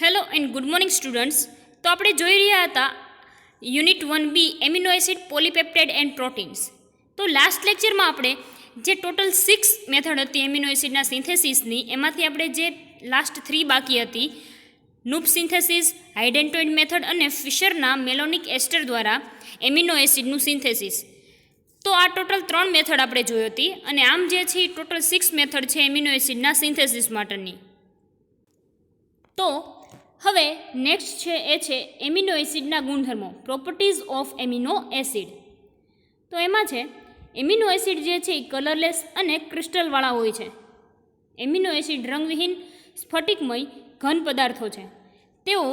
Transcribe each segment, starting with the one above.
Hello and good morning students. તો આપણે જોઈ રહ્યા હતા unit 1B amino acid polypeptide and proteins. તો લાસ્ટ લેક્ચરમાં આપણે જે ટોટલ 6 મેથડ હતી એમિનો એસિડના સિન્થેસિસની, એમાંથી આપણે જે લાસ્ટ 3 બાકી હતી, નૂપ સિન્થેસિસ, હાઇડેન્ટોઇડ મેથડ અને ફિશરના મેલોનિક એસ્ટર દ્વારા એમિનો એસિડનું સિન્થેસિસ. તો આ ટોટલ 3 મેથડ આપણે જોઈ હતી અને આમ જે છે એ ટોટલ 6 મેથડ છે એમિનો એસિડના સિન્થેસિસ માટેની. તો હવે નેક્સ્ટ છે એ છે એમિનો એસિડના ગુણધર્મો, પ્રોપર્ટીઝ ઓફ એમિનો એસિડ. તો એમાં છે એમિનો એસિડ જે છે એ કલરલેસ અને ક્રિસ્ટલવાળા હોય છે. એમિનો એસિડ રંગવિહીન સ્ફટિકમય ઘન પદાર્થો છે. તેઓ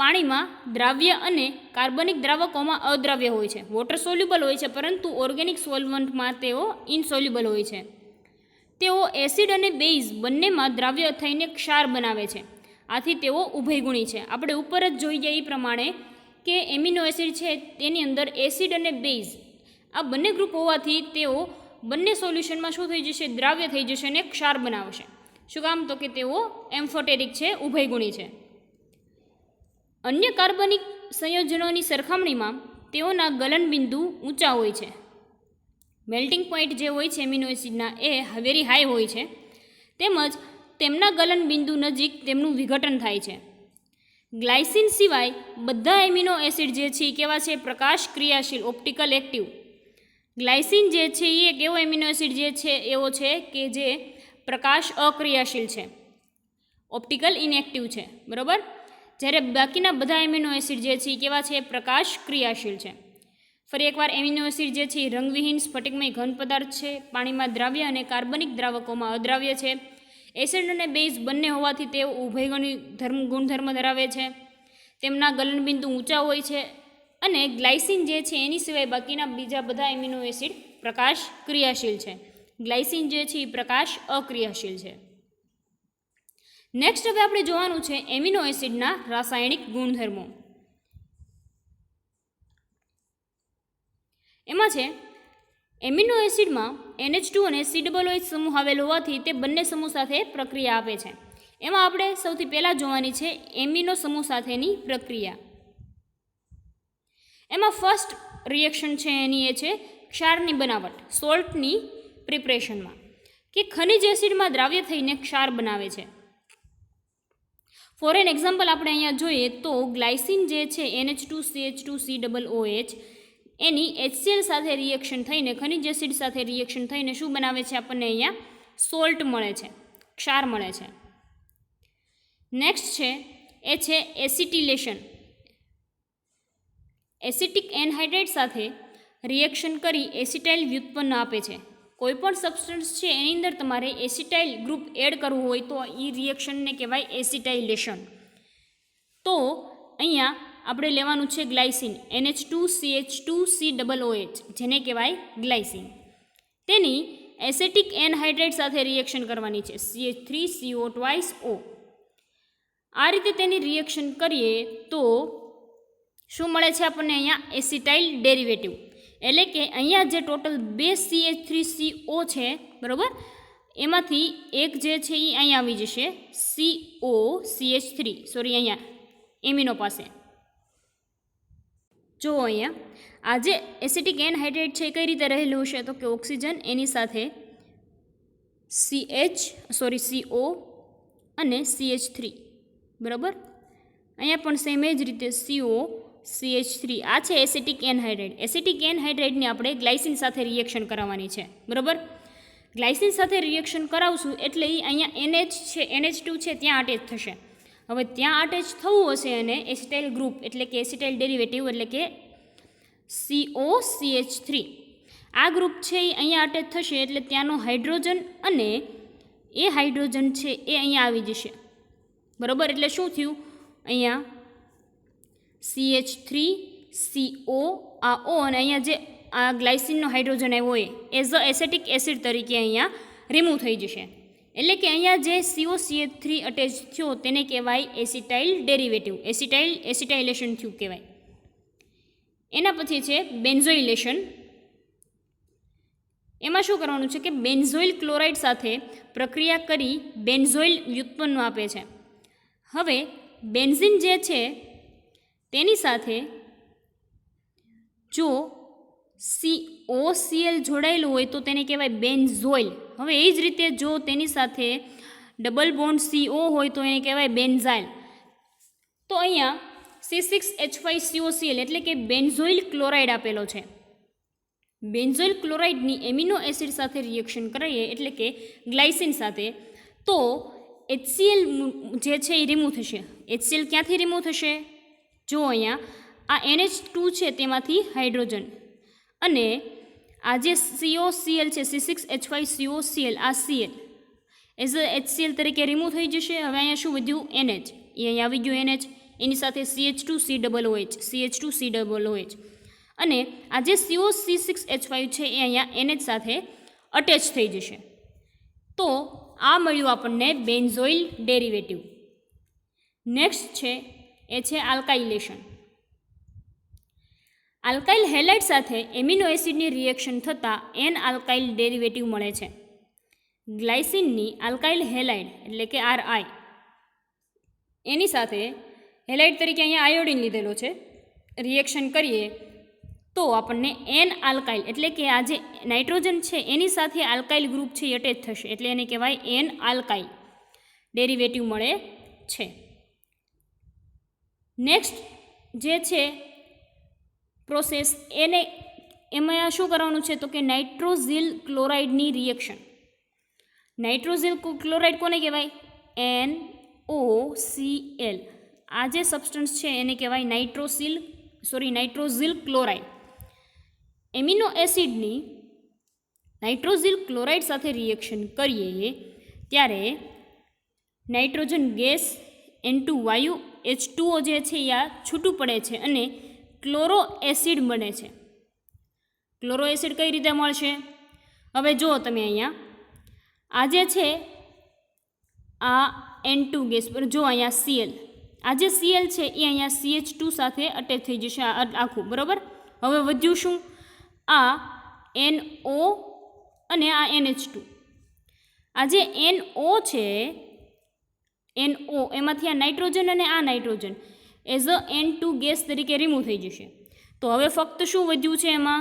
પાણીમાં દ્રાવ્ય અને કાર્બનિક દ્રાવકોમાં અદ્રાવ્ય હોય છે. વોટર સોલ્યુબલ હોય છે, પરંતુ ઓર્ગેનિક સોલ્વન્ટમાં તેઓ ઇનસોલ્યુબલ હોય છે. તેઓ એસિડ અને બેઝ બંનેમાં દ્રાવ્ય થઈને ક્ષાર બનાવે છે. આથી તેઓ ઉભયગુણી છે. આપણે ઉપર જ જોઈ ગયા એ પ્રમાણે કે એમિનો એસિડ છે તેની અંદર એસિડ અને બેઝ આ બંને ગ્રુપ હોવાથી તેઓ બંને સોલ્યુશનમાં શું થઈ જશે? દ્રાવ્ય થઈ જશે અને ક્ષાર બનાવશે. શું કામ? તો કે તેઓ એમ્ફોટેરિક છે, ઉભયગુણી છે. અન્ય કાર્બનિક સંયોજનોની સરખામણીમાં તેઓના ગલનબિંદુ ઊંચા હોય છે. મેલ્ટિંગ પોઈન્ટ જે હોય છે એમિનો એસિડના એ વેરી હાઈ હોય છે. તેમજ તેમના ગલનબિંદુ નજીક તેમનું વિઘટન થાય છે. ગ્લાયસિન સિવાય બધા એમિનો એસિડ જે છે એ કેવા છે? પ્રકાશ ક્રિયાશીલ, ઓપ્ટિકલ એક્ટિવ. ગ્લાયસિન જે છે એ એક એવો એમિનો એસિડ જે છે એવો છે કે જે પ્રકાશ અક્રિયાશીલ છે, ઓપ્ટિકલ ઇનએક્ટિવ છે, બરાબર. જ્યારે બાકીના બધા એમિનો એસિડ જે છે એ કેવા છે? પ્રકાશ ક્રિયાશીલ છે. ફરી એકવાર, એમિનો એસિડ જે છે એ રંગવિહીન સ્ફટિકમય ઘન પદાર્થ છે. પાણીમાં દ્રાવ્ય અને કાર્બનિક દ્રાવકોમાં અદ્રાવ્ય છે. એસિડ અને બેઝ બંને હોવાથી તેઓ ઉભયગુણી ગુણધર્મ ધરાવે છે. તેમના ગલનબિંદુ ઊંચા હોય છે. અને ગ્લાયસિન જે છે એની સિવાય બાકીના બીજા બધા એમિનો એસિડ પ્રકાશ ક્રિયાશીલ છે. ગ્લાયસિન જે છે એ પ્રકાશ અક્રિયાશીલ છે. નેક્સ્ટ હવે આપણે જોવાનું છે એમિનો એસિડના રાસાયણિક ગુણધર્મો. એમાં છે એમિનો એસિડમાં NH2 અને COOH સમૂહ આવેલ હોવાથી તે બંને સમૂહ સાથે પ્રક્રિયા આપે છે. એમાં આપણે સૌથી પહેલાં જોવાની છે એમિનો સમૂહ સાથેની પ્રક્રિયા. એમાં ફર્સ્ટ રિએક્શન છે એની એ છે ક્ષારની બનાવટ, સોલ્ટની પ્રિપરેશનમાં, કે ખનિજ એસિડમાં દ્રાવ્ય થઈને ક્ષાર બનાવે છે. ફોર એન એક્ઝામ્પલ આપણે અહીંયા જોઈએ તો ગ્લાયસિન જે છે NH2CH2COOH એની HCl સાથે રિએક્શન થઈને ખનિજ એસિડ સાથે રિએક્શન થઈને શું બનાવે છે? આપણને અહીંયા સોલ્ટ મળે છે, ક્ષાર મળે છે. નેક્સ્ટ છે એ છે એસિટિલેશન. એસિટિક એનહાઇડ્રેટ સાથે રિએક્શન કરી એસિટાઇલ વ્યુત્પન્ન આપે છે. કોઈપણ સબસ્ટન્સ છે એની અંદર તમારે એસિટાઇલ ગ્રુપ એડ કરવું હોય તો એ રિએક્શનને કહેવાય એસિટાઇલેશન. તો અહીંયા આપણે લેવાનું છે ગ્લાયસિન NH2CH2COOH, જેને કહેવાય ગ્લાયસિન. તેની એસિટિક એનહાઇડ્રેટ સાથે રિએક્શન કરવાની છે, CH3CO2O. આ રીતે તેની રિએક્શન કરીએ તો શું મળે છે આપણને? અહીંયા એસિટાઇલ ડેરિવેટિવ. એટલે કે અહીંયા જે ટોટલ 2 CH3CO છે, બરાબર, એમાંથી એક જે છે એ અહીંયા આવી જશે COCH3, સોરી અહીંયા એમિનો પાસે. જો અહીંયા આ જે એસિટિક એનહાઇડ્રેટ છે એ કઈ રીતે રહેલું હશે? તો કે ઓક્સિજન એની સાથે CO અને CH3, બરાબર. અહીંયા પણ સેમ જ રીતે COCH3. આ છે એસિટિક એનહાઇડ્રેટ. એસિટિક એનહાઇડ્રેટને આપણે ગ્લાયસિન સાથે રિએક્શન કરાવવાની છે, બરાબર. ગ્લાયસિન સાથે રિએક્શન કરાવશું એટલે એ અહીંયા NH2 છે ત્યાં અટેચ થશે. હવે ત્યાં અટેચ થવું હશે અને એસિટાઇલ ગ્રુપ એટલે કે એસિટાઇલ ડેરિવેટિવ એટલે કે COCH3 આ ગ્રુપ છે એ અહીંયા અટેચ થશે એટલે ત્યાંનો હાઇડ્રોજન અને એ હાઇડ્રોજન છે એ અહીંયા આવી જશે, બરાબર. એટલે શું થયું? અહીંયા CH3CO આ O અને અહીંયા જે આ ગ્લાયસિનનો હાઇડ્રોજન આવ્યો એ એઝ અ એસેટિક એસિડ તરીકે અહીંયા રિમૂવ થઈ જશે. એટલે કે અહીંયા જે COCH3 અટેચ થયો તેને કહેવાય એસિટાઇલ ડેરિવેટિવ, એસિટાઇલેશન થયું કહેવાય. એના પછી છે બેન્ઝોઇલેશન. એમાં શું કરવાનું છે કે બેન્ઝોઇલ ક્લોરાઇડ સાથે પ્રક્રિયા કરી બેન્ઝોઇલ વ્યુત્પન્ન આપે છે. હવે બેન્ઝીન જે છે તેની સાથે જો COCl જોડાયેલું હોય તો તેને કહેવાય બેન્ઝોઇલ. હવે એ જ રીતે જો તેની સાથે ડબલ બોન્ડ CO હોય તો એને કહેવાય બેન્ઝાઇલ. તો અહીંયા C6H5COCl એટલે કે બેન્ઝોઇલ ક્લોરાઇડ આપેલો છે. બેન્ઝોઇલ ક્લોરાઇડની એમિનો એસિડ સાથે રિએક્શન કરીએ એટલે કે ગ્લાયસિન સાથે, તો HCl જે છે એ રિમૂવ થશે. HCl ક્યાંથી રિમૂવ થશે? જો અહીંયા આ NH2 છે તેમાંથી હાઇડ્રોજન અને આ જે COCl છે C6H5COCl આ Cl એઝ અ HCl તરીકે રિમૂવ થઈ જશે. હવે અહીંયા શું વધ્યું? NH. એ અહીંયા આવી ગયું NH, એની સાથે CH2COOH અને આ જે COC6H5 છે એ અહીંયા NH સાથે અટેચ થઈ જશે. તો આ મળ્યું આપણને બેન્ઝોઇલ ડેરિવેટિવ. નેક્સ્ટ છે એ છે આલ્કાઇલેશન. આલ્કાઇલ હેલાઇડ સાથે એમિનો એસિડની રિએક્શન થતાં એન આલ્કાઇલ ડેરિવેટિવ મળે છે. ગ્લાયસિનની આલ્કાઇલ હેલાઇડ એટલે કે RI એની સાથે હેલાઇડ તરીકે અહીંયા આયોડિન લીધેલો છે, રિએક્શન કરીએ તો આપણને એન આલ્કાઇલ એટલે કે આ જે નાઇટ્રોજન છે એની સાથે આલ્કાઇલ ગ્રુપ છે એ અટેચ થશે એટલે એને કહેવાય એન આલ્કાઇલ ડેરિવેટિવ મળે છે. નેક્સ્ટ જે છે પ્રોસેસ એમાં શું કરવાનું છે તો કે નાઇટ્રોઝિલ ક્લોરાઇડની રિએક્શન. નાઇટ્રોઝિલ ક્લોરાઇડ કોને કહેવાય? NOCl. આ જે સબસ્ટન્સ છે એને કહેવાય નાઇટ્રોઝિલ ક્લોરાઇડ. એમિનો એસિડની નાઇટ્રોઝિલ ક્લોરાઇડ સાથે રિએક્શન કરીએ ત્યારે નાઇટ્રોજન ગેસ N2 વાયુ H2O જે છે એ છૂટું પડે છે અને ક્લોરો એસિડ બને છે. ક્લોરો એસિડ કઈ રીતે મળશે? હવે જુઓ તમે અહીંયા આ જે છે આ N2 ગેસ પર જો અહીંયા Cl, આ જે Cl છે એ અહીંયા CH2 સાથે અટેચ થઈ જશે આખું, બરાબર. હવે વધ્યું શું? આ NO અને આ NH2. આ જે NO છે NO એમાંથી આ નાઇટ્રોજન અને આ nitrogen as a N2 gas તરીકે રિમૂવ થઈ જશે. તો હવે ફક્ત શું વધ્યું છે? એમાં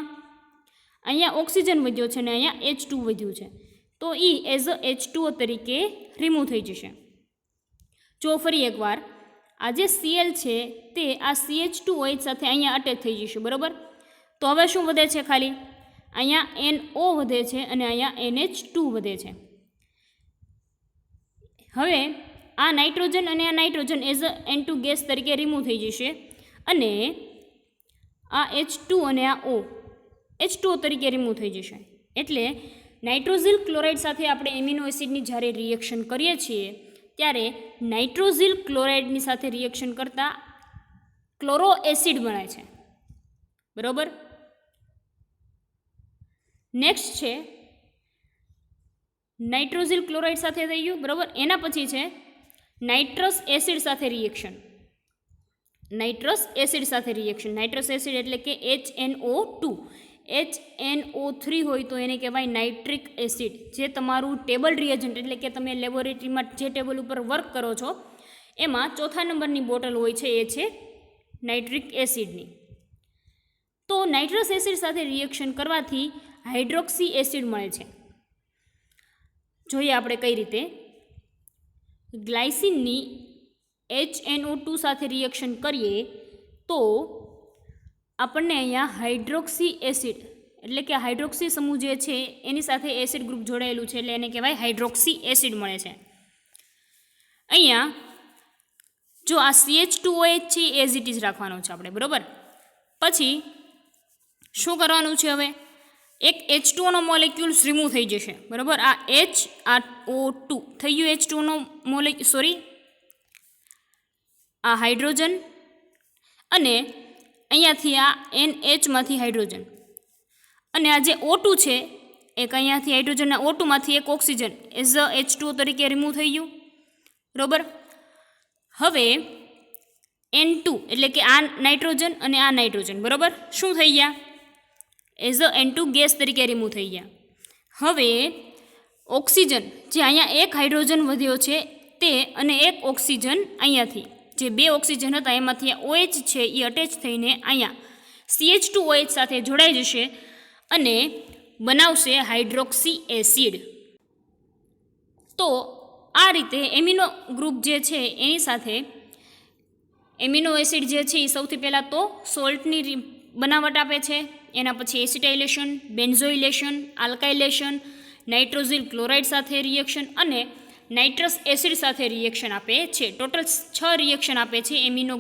અહીંયા ઓક્સિજન વધ્યો છે અને અહીંયા H2 વધ્યું છે, તો એ એઝ અ H2O તરીકે રિમૂવ થઈ જશે. જો ફરી એકવાર આ જે Cl છે તે આ CH2OH સાથે અહીંયા અટેચ થઈ જશે, બરાબર. તો હવે શું વધે છે? ખાલી અહીંયા NO વધે છે અને અહીંયા NH2 વધે છે. હવે આ નાઇટ્રોજન અને આ nitrogen as a N2 gas તરીકે રિમૂવ થઈ જશે અને આ H2 અને આ O H2O તરીકે રિમૂવ થઈ જશે. એટલે નાઇટ્રોઝિલ ક્લોરાઇડ સાથે આપણે એમિનો એસિડની જ્યારે રિએક્શન કરીએ છીએ ત્યારે નાઇટ્રોઝિલ ક્લોરાઇડની સાથે રિએક્શન કરતાં ક્લોરો એસિડ બને છે, બરાબર. નેક્સ્ટ છે નાઇટ્રોઝિલ ક્લોરાઇડ સાથે થઈ ગયું, બરાબર. એના પછી છે નાઇટ્રસ એસિડ સાથે રિએક્શન. નાઇટ્રસ એસિડ સાથે રિએક્શન, નાઇટ્રસ એસિડ એટલે કે HNO2. HNO3 હોય તો એને કહેવાય નાઇટ્રિક એસિડ. જે તમારું ટેબલ રિએજન્ટ એટલે કે તમે લેબોરેટરીમાં જે ટેબલ ઉપર વર્ક કરો છો એમાં ચોથા નંબરની બોટલ હોય છે એ છે નાઇટ્રિક એસિડની. તો નાઇટ્રસ એસિડ સાથે રિએક્શન કરવાથી હાઇડ્રોક્સી એસિડ મળે છે. જોઈએ આપણે કઈ રીતે. ગ્લાયસિનની HNO2 સાથે રિએક્શન કરીએ તો આપણને અહીંયા હાઇડ્રોક્સી એસિડ એટલે કે હાઇડ્રોક્સી સમૂહ જે છે એની સાથે એસિડ ગ્રુપ જોડાયેલું છે એટલે એને કહેવાય હાઇડ્રોક્સી એસિડ મળે છે. અહીંયા જો આ CH2OH છે એઝ ઇટ ઇઝ રાખવાનો છે આપણે, બરાબર. પછી શું કરવાનું છે? હવે એક H2O મોલેક્યુલ્સ રિમૂવ થઈ જશે, બરાબર. આ H આ O2 થઈ ગયું H2O મોલેક્યુલ, આ હાઇડ્રોજન અને અહીંયાથી આ NHમાંથી હાઇડ્રોજન અને આ જે O2 છે એક અહીંયાથી હાઇડ્રોજનના O2માંથી એક ઓક્સિજન એઝ અ H2O તરીકે રિમૂવ થઈ ગયું, બરાબર. હવે N2 એટલે કે આ નાઇટ્રોજન અને આ નાઇટ્રોજન, બરાબર, શું થઈ ગયા? એઝ અ N2 ગેસ તરીકે રિમૂવ થઈ ગયા. હવે ઓક્સિજન જે અહીંયા એક હાઇડ્રોજન વધ્યો છે તે અને એક ઓક્સિજન અહીંયાથી જે 2 ઓક્સિજન હતા એમાંથી આ OH છે એ અટેચ થઈને અહીંયા CH2OH સાથે જોડાઈ જશે અને બનાવશે હાઇડ્રોક્સી એસિડ. તો આ રીતે એમિનો ગ્રુપ જે છે એની સાથે એમિનો એસિડ જે છે એ સૌથી પહેલાં તો સોલ્ટની બનાવટ આપે છે, એના પછી એસિટાઇલેશન, બેન્ઝોઇલેશન, આલ્કાઇલેશન, નાઇટ્રોઝિલ ક્લોરાઇડ સાથે રિએક્શન અને નાઇટ્રસ એસિડ સાથે રિએક્શન આપે છે. ટોટલ 6 રિએક્શન આપે છે એમિનો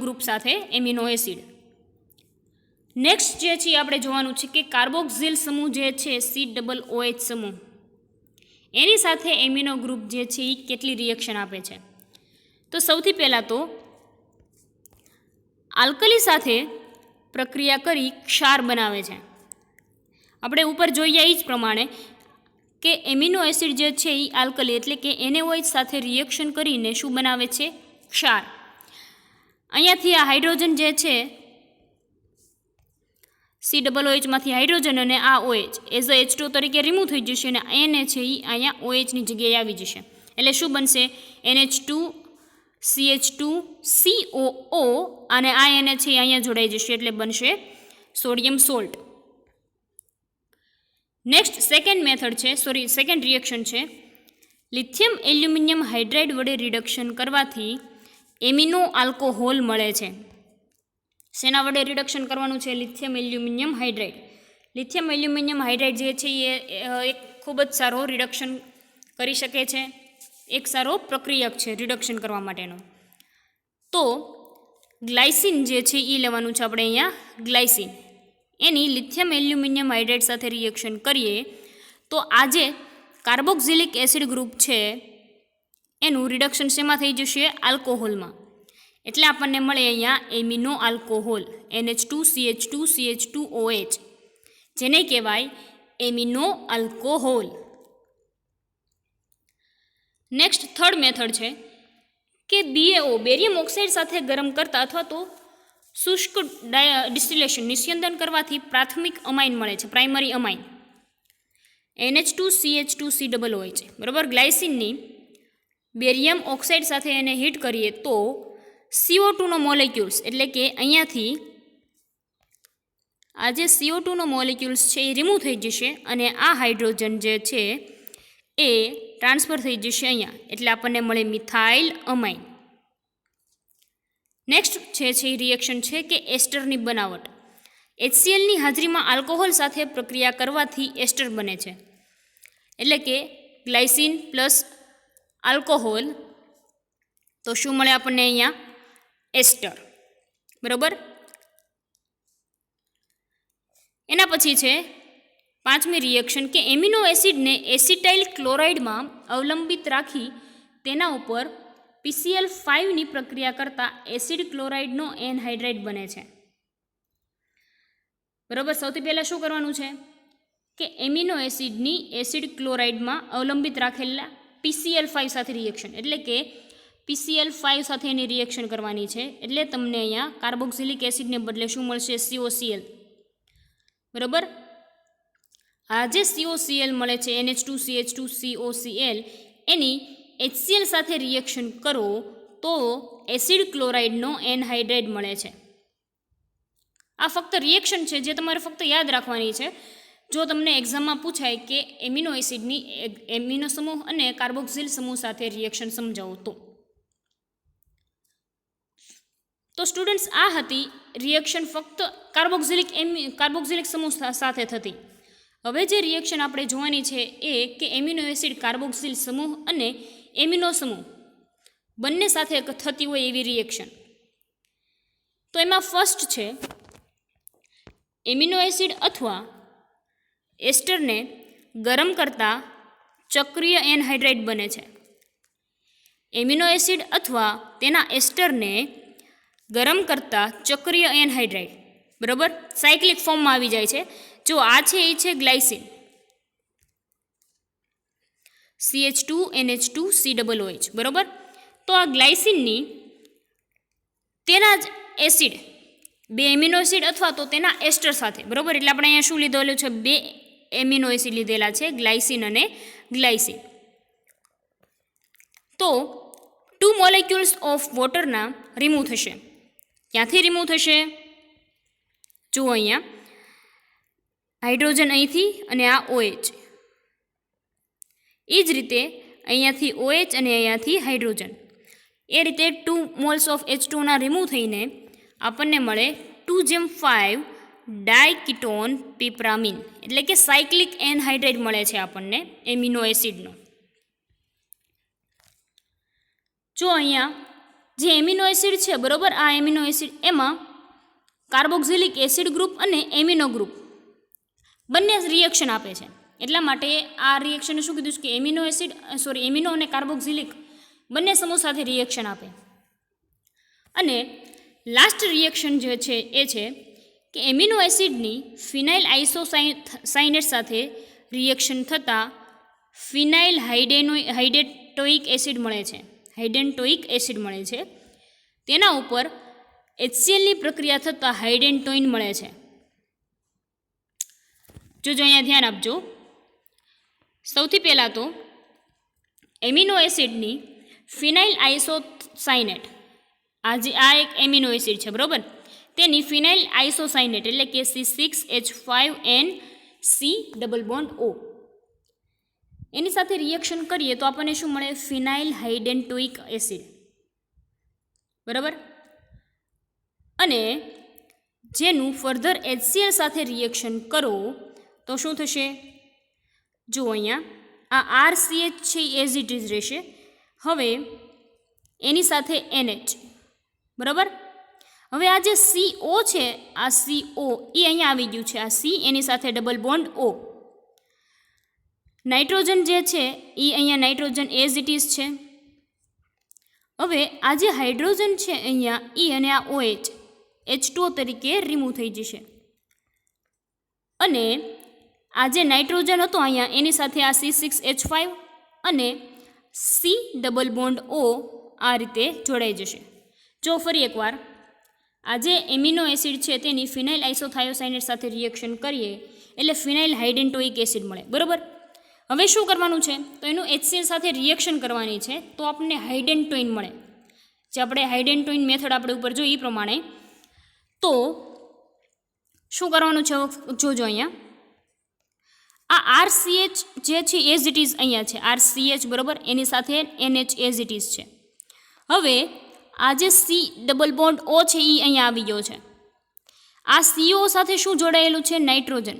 ગ્રુપ સાથે એમિનો એસિડ. નેક્સ્ટ જે છે આપણે જોવાનું છે કે કાર્બોક્સિલ સમૂહ જે છે COOH સમૂહ એની સાથે એમિનો ગ્રુપ જે છે એ કેટલી રિએક્શન આપે છે. તો સૌથી પહેલાં તો આલ્કલી સાથે પ્રક્રિયા કરી ક્ષાર બનાવે છે. આપણે ઉપર જોઈએ એ જ પ્રમાણે કે એમિનો એસિડ જે છે એ આલ્કલી એટલે કે NaOH સાથે રિએક્શન કરીને શું બનાવે છે? ક્ષાર. અહીંયાથી આ હાઇડ્રોજન જે છે COOH માંથી હાઇડ્રોજન અને આ OH એઝ અ H2 તરીકે રિમૂવ થઈ જશે અને Na છે એ અહીંયા OHની જગ્યાએ આવી જશે. એટલે શું બનશે? NH2 CH2 COO અને આ Na છે અહીંયા જોડાઈ જશે એટલે બનશે sodium salt. Next second reaction છે લિથિયમ એલ્યુમિનિયમ હાઇડ્રાઇડ વડે રિડક્શન કરવાથી એમિનો આલ્કોહોલ મળે છે. શેના વડે રિડક્શન કરવાનું છે? Lithium aluminium hydride. Lithium aluminium hydride જે છે એ એક ખૂબ જ સારો રિડક્શન કરી શકે છે, એક સારો પ્રક્રિયક છે રિડક્શન કરવા માટેનો. તો ગ્લાયસિન જે છે એ લેવાનું છે આપણે અહીંયા. ગ્લાયસિન એની લિથિયમ એલ્યુમિનિયમ હાઇડ્રાઇડ સાથે રિએક્શન કરીએ તો આ જે કાર્બોક્સિલિક એસિડ ગ્રુપ છે એનું રિડક્શન શેમાં થઈ જશે? આલ્કોહોલમાં. એટલે આપણને મળે અહીંયા એમિનો આલ્કોહોલ NH2CH2CH2OH જેને કહેવાય amino alcohol. Next third method છે કે BaO બેરિયમ ઓક્સાઇડ સાથે ગરમ કરતા અથવા તો શુષ્ક ડિસ્ટિલેશન નિસ્યંદન કરવાથી પ્રાથમિક અમાઇન મળે છે, પ્રાઇમરી અમાઇન NH2CH2COOH. બરાબર. ગ્લાયસિનની બેરિયમ ઓક્સાઇડ સાથે એને હીટ કરીએ તો CO2 નો મોલેક્યુલ્સ એટલે કે અહીંયાથી આ જે CO2 નો મોલેક્યુલ્સ છે એ રિમૂવ થઈ જશે અને આ હાઇડ્રોજન જે છે એ ટ્રાન્સફર થઈ જશે અહીંયા એટલે આપણને મળે મિથાઇલ અમાઇન. નેક્સ્ટ છે એ રિએક્શન છે કે એસ્ટરની બનાવટ. HClની હાજરીમાં આલ્કોહોલ સાથે પ્રક્રિયા કરવાથી એસ્ટર બને છે. એટલે કે ગ્લાયસિન પ્લસ આલ્કોહોલ તો શું મળે આપણને અહીંયા? એસ્ટર. બરાબર. એના પછી છે પાંચમી રિએક્શન કે એમિનો એસિડને એસિટાઇલ ક્લોરાઇડમાં અવલંબિત રાખી તેના ઉપર PCl5ની પ્રક્રિયા કરતાં એસિડ ક્લોરાઇડનો એનહાઇડ્રાઇડ બને છે. બરાબર. સૌથી પહેલાં શું કરવાનું છે કે એમિનો એસિડની એસિડ ક્લોરાઇડમાં અવલંબિત રાખેલા PCl5 સાથે રિએક્શન એટલે કે PCl5 સાથે એની રિએક્શન કરવાની છે. એટલે તમને અહીંયા કાર્બોક્સિલિક એસિડને બદલે શું મળશે? COCl. બરાબર. આ જે COCl મળે છે NH2CH2COCl એની HCl સાથે રિએક્શન કરો તો એસિડ ક્લોરાઇડનો એનહાઇડ્રાઇડ મળે છે. આ ફક્ત રિએક્શન છે જે તમારે ફક્ત યાદ રાખવાની છે. જો તમને એક્ઝામમાં પૂછાય કે એમિનો એસિડની એમિનો સમૂહ અને કાર્બોક્સિલ સમૂહ સાથે રિએક્શન સમજાવો તો સ્ટુડન્ટ્સ આ હતી રિએક્શન ફક્ત કાર્બોક્સિલિક સમૂહ સાથે થતી. હવે જે રિએક્શન આપણે જોવાની છે એ કે એમિનો એસિડ કાર્બોક્સિલ સમૂહ અને એમિનો સમૂહ બંને સાથે થતી હોય એવી રિએક્શન. તો એમાં ફર્સ્ટ છે એમિનો એસિડ અથવા એસ્ટરને ગરમ કરતાં ચક્રીય એનહાઇડ્રાઇડ બને છે. એમિનો એસિડ અથવા તેના એસ્ટરને ગરમ કરતાં ચક્રીય એનહાઇડ્રાઇડ બરાબર સાયક્લિક ફોર્મમાં આવી જાય છે. જો આ છે એ છે ગ્લાયસિન CH2NH2COOH. બરાબર. તો આ ગ્લાયસિનની તેના જ એસિડ બે એમિનો એસિડ અથવા તો તેના એસ્ટર સાથે બરાબર એટલે આપણે અહીંયા શું લીધેલું છે? બે એમિનો એસિડ લીધેલા છે ગ્લાયસિન અને ગ્લાયસિન. તો 2 મોલેક્યુલ્સ ઓફ વોટરના રિમૂવ થશે. ક્યાંથી રિમૂવ થશે? જુઓ અહીંયા હાઇડ્રોજન અહીંથી અને આ OH. એ જ રીતે અહીંયાથી OH અને અહીંયાથી હાઇડ્રોજન. એ રીતે 2 મોલ્સ ઓફ H2ના રિમૂવ થઈને આપણને મળે 2,5 ડાયકીટોન પીપ્રામીન, એટલે કે સાયક્લિક એનહાઇડ્રાઇડ મળે છે આપણને એમિનો એસિડનો. જો અહીંયા જે એમિનો એસિડ છે બરાબર, આ એમિનો એસિડ એમાં કાર્બોક્સિલિક એસિડ ગ્રુપ અને એમિનો ગ્રુપ બંને રિએક્શન આપે છે. એટલા માટે આ રિએક્શનને શું કીધું છે કે એમિનો અને કાર્બોક્સિલિક બંને સમૂહ સાથે રિએક્શન આપે. અને લાસ્ટ રિએક્શન જે છે એ છે કે એમિનો એસિડની ફિનાઇલ આઇસોસાયનેટ સાથે રિએક્શન થતાં ફિનાઇલ હાઇડેન્ટોઇક એસિડ મળે છે. તેના ઉપર HClની પ્રક્રિયા થતાં હાઇડેન્ટોઇન મળે છે. જોજો અહીંયા ધ્યાન આપજો. સૌથી પહેલાં તો એમિનો એસિડની ફિનાઇલ આઇસોસાયનેટ, આ એક એમિનો એસિડ છે બરાબર, તેની ફિનાઇલ આઇસોસાયનેટ એટલે કે C6H5NC⋯O એની સાથે રિએક્શન કરીએ તો આપણને શું મળે? ફિનાઇલ હાઇડેન્ટોઇક એસિડ બરાબર. અને જેનું ફર્ધર HCl સાથે રિએક્શન કરો તો શું થશે? જુઓ અહીંયા આ RCH છે એઝ ઇટ ઇઝ રહેશે. હવે એની સાથે NH બરાબર. હવે આ જે CO છે, આ CO એ અહીંયા આવી ગયું છે, આ C એની સાથે ડબલ બોન્ડ O. નાઇટ્રોજન જે છે એ અહીંયા નાઇટ્રોજન એઝ ઇટ ઇઝ છે. હવે આ જે હાઇડ્રોજન છે અહીંયા E અને આ OH H2O તરીકે રિમૂવ થઈ જશે. અને આ જે નાઇટ્રોજન હતો અહીંયા એની સાથે આ C6H5 અને C⋯O આ રીતે જોડાઈ જશે. જો ફરી એકવાર આ જે એમિનો એસિડ છે તેની ફિનાઇલ આઇસોથાયોસાયનેટ સાથે રિએક્શન કરીએ એટલે ફિનાઇલ હાઇડેન્ટોઇક એસિડ મળે બરાબર. હવે શું કરવાનું છે? તો એનું HCl સાથે રિએક્શન કરવાની છે તો આપણને હાઇડેન્ટોઇન મળે. જે આપણે હાઇડેન્ટોઇન મેથડ આપણે ઉપર જોઈએ એ પ્રમાણે તો શું કરવાનું છે? જોજો અહીંયા આ RCH જે છે એઝ ઇટ ઇઝ અહીંયા છે, RCH બરાબર, એની સાથે NH એઝ ઇટ ઇઝ છે. હવે આ જે C⋯O છે એ અહીંયા આવી ગયો છે. આ CO સાથે શું જોડાયેલું છે? નાઇટ્રોજન.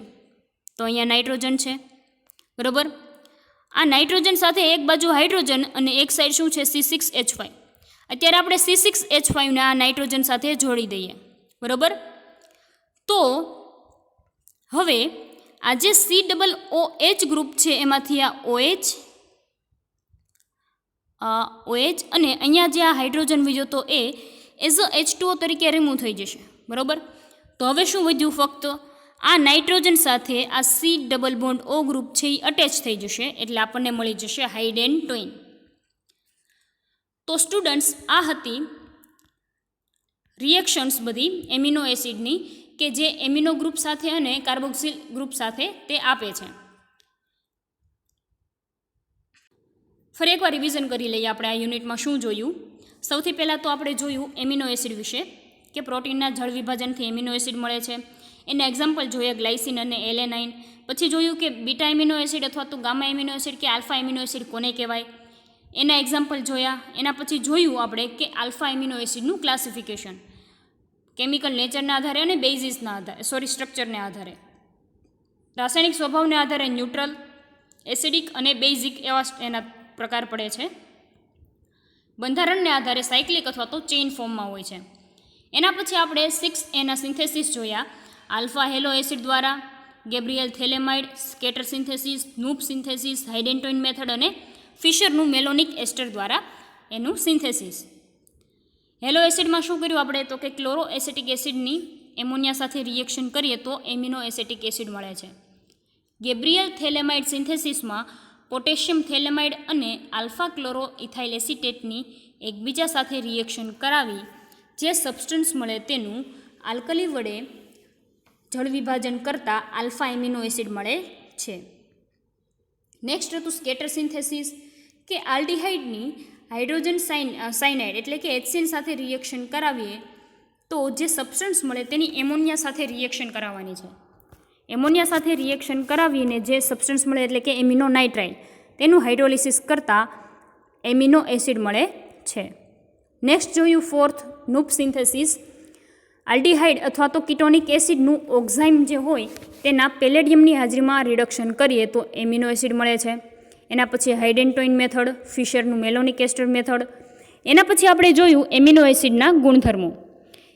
તો અહીંયા નાઇટ્રોજન છે બરાબર. આ નાઇટ્રોજન સાથે એક બાજુ હાઇડ્રોજન અને એક સાઈડ શું છે? C6H5. અત્યારે આપણે C6H5ને આ નાઇટ્રોજન સાથે જોડી દઈએ બરાબર. તો હવે આ જે COOH ગ્રુપ છે એમાંથી આ OH અને અહીંયા જે આ હાઇડ્રોજન વધ્યો તો એ એઝ અ H2O તરીકે રિમૂવ થઈ જશે બરાબર. તો હવે શું વધ્યું? ફક્ત આ નાઇટ્રોજન સાથે આ C⋯O ગ્રુપ છે એ અટેચ થઈ જશે એટલે આપણને મળી જશે હાઇડેન્ટોઇન. તો સ્ટુડન્ટ્સ આ હતી રિએક્શન્સ બધી એમિનો એસિડની કે જે એમિનો ગ્રુપ સાથે અને કાર્બોક્સિલ ગ્રુપ સાથે તે આપે છે. ફરી એકવાર રિવિઝન કરી લઈએ આપણે આ યુનિટમાં શું જોયું. સૌથી પહેલાં તો આપણે જોયું એમિનો એસિડ વિશે કે પ્રોટીનના જળ વિભાજનથી એમિનો એસિડ મળે છે. એના એક્ઝામ્પલ જોયા ગ્લાયસિન અને એલેનાઇન. પછી જોયું કે બીટા એમિનો એસિડ અથવા તો ગામા એમિનો એસિડ કે આલ્ફા એમિનો એસિડ કોને કહેવાય, એના એક્ઝામ્પલ જોયા. એના પછી જોયું આપણે કે આલ્ફા એમિનો એસિડનું ક્લાસિફિકેશન કેમિકલ નેચરના આધારે અને બેઝિસના આધારે સ્ટ્રક્ચરને આધારે, રાસાયણિક સ્વભાવને આધારે ન્યુટ્રલ, એસિડિક અને બેઝિક એવા એના પ્રકાર પડે છે. બંધારણને આધારે સાયક્લિક અથવા તો ચેઇન ફોર્મમાં હોય છે. એના પછી આપણે 6Aના સિન્થેસિસ જોયા. આલ્ફા હેલો એસિડ દ્વારા, ગેબ્રિયલ થેલેમાઇડ, સ્કેટર synthesis, Knoop synthesis, hydantoin method અને ફિશરનું મેલોનિક એસ્ટર દ્વારા એનું સિન્થેસિસ. હેલો એસિડમાં શું કર્યું આપણે? તો કે ક્લોરો એસેટિક એસિડની એમોનિયા સાથે રિએક્શન કરીએ તો એમિનો એસેટિક એસિડ મળે છે. ગેબ્રિયલ થેલેમાઇડ સિન્થેસિસમાં પોટેશિયમ થેલેમાઇડ અને આલ્ફા ક્લોરો ઇથાઇલ એસિટેટની એકબીજા સાથે રિએક્શન કરાવી જે સબસ્ટન્સ મળે તેનું આલ્કલી વડે જળ વિભાજન કરતાં આલ્ફા એમિનો એસિડ મળે છે. નેક્સ્ટ હતું સ્કેટર સિન્થેસિસ કે આલ્ડિહાઇડની હાઇડ્રોજન સાયનાઇડ એટલે કે HCl સાથે રિએક્શન કરાવીએ તો જે સબસ્ટન્સ મળે તેની એમોનિયા સાથે રિએક્શન કરાવવાની છે. એમોનિયા સાથે રિએક્શન કરાવીને જે સબસ્ટન્સ મળે એટલે કે એમિનો નાઇટ્રાઇલ તેનું હાઇડ્રોલિસિસ કરતાં એમિનો એસિડ મળે છે. નેક્સ્ટ જોયું ફોર્થ નૂપ સિન્થેસિસ. આલ્ડીહાઇડ અથવા તો કિટોનિક એસિડનું ઓક્ઝાઇમ જે હોય તેના પેલેડિયમની હાજરીમાં રિડક્શન કરીએ તો એમિનો એસિડ મળે છે. એના પછી હાઇડેન્ટોઇન મેથડ, ફિશરનું મેલોનિક એસ્ટર મેથડ. એના પછી આપણે જોયું એમિનો એસિડના ગુણધર્મો.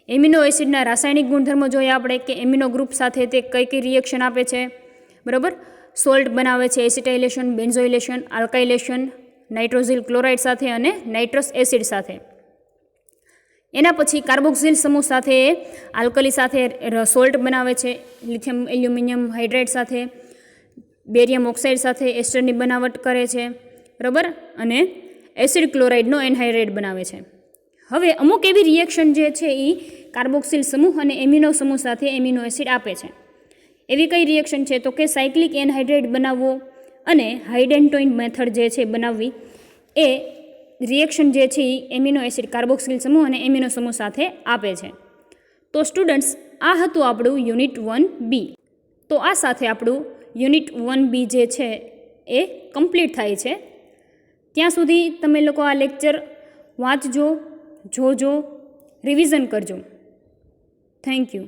એમિનો એસિડના રાસાયણિક ગુણધર્મો જોયા આપણે કે એમિનો ગ્રુપ સાથે તે કઈ કઈ રિએક્શન આપે છે, બરાબર. સોલ્ટ બનાવે છે, એસિટાઇલેશન, બેન્ઝોઇલેશન, આલ્કાઇલેશન, નાઇટ્રોઝિલ ક્લોરાઇડ સાથે અને નાઇટ્રસ એસિડ સાથે. એના પછી કાર્બોક્સિલ સમૂહ સાથે આલ્કલી સાથે સોલ્ટ બનાવે છે, લિથિયમ એલ્યુમિનિયમ હાઇડ્રાઇડ સાથે, બેરિયમ ઓક્સાઇડ સાથે એસ્ટરની બનાવટ કરે છે, બરાબર. અને એસિડ ક્લોરાઇડનો એનહાઇડ્રેટ બનાવે છે. હવે અમુક એવી રિએક્શન જે છે એ કાર્બોક્સિલ સમૂહ અને એમિનો સમૂહ સાથે એમિનો એસિડ આપે છે. એવી કઈ રિએક્શન છે તો કે સાયક્લિક એનહાઇડ્રેટ બનાવવો અને હાઇડેન્ટોઇન મેથડ જે છે બનાવવી, એ રિએક્શન જે છે એ એમિનો એસિડ કાર્બોક્સિલ સમૂહ અને એમિનો સમૂહ સાથે આપે છે. તો સ્ટુડન્ટ્સ, આ હતું આપણું યુનિટ 1B. તો આ સાથે આપણું યુનિટ 1B જે છે એ કમ્પ્લીટ થાય છે. ત્યાં સુધી તમે લોકો આ લેક્ચર વાંચજો, જોજો, રિવિઝન કરજો. Thank you.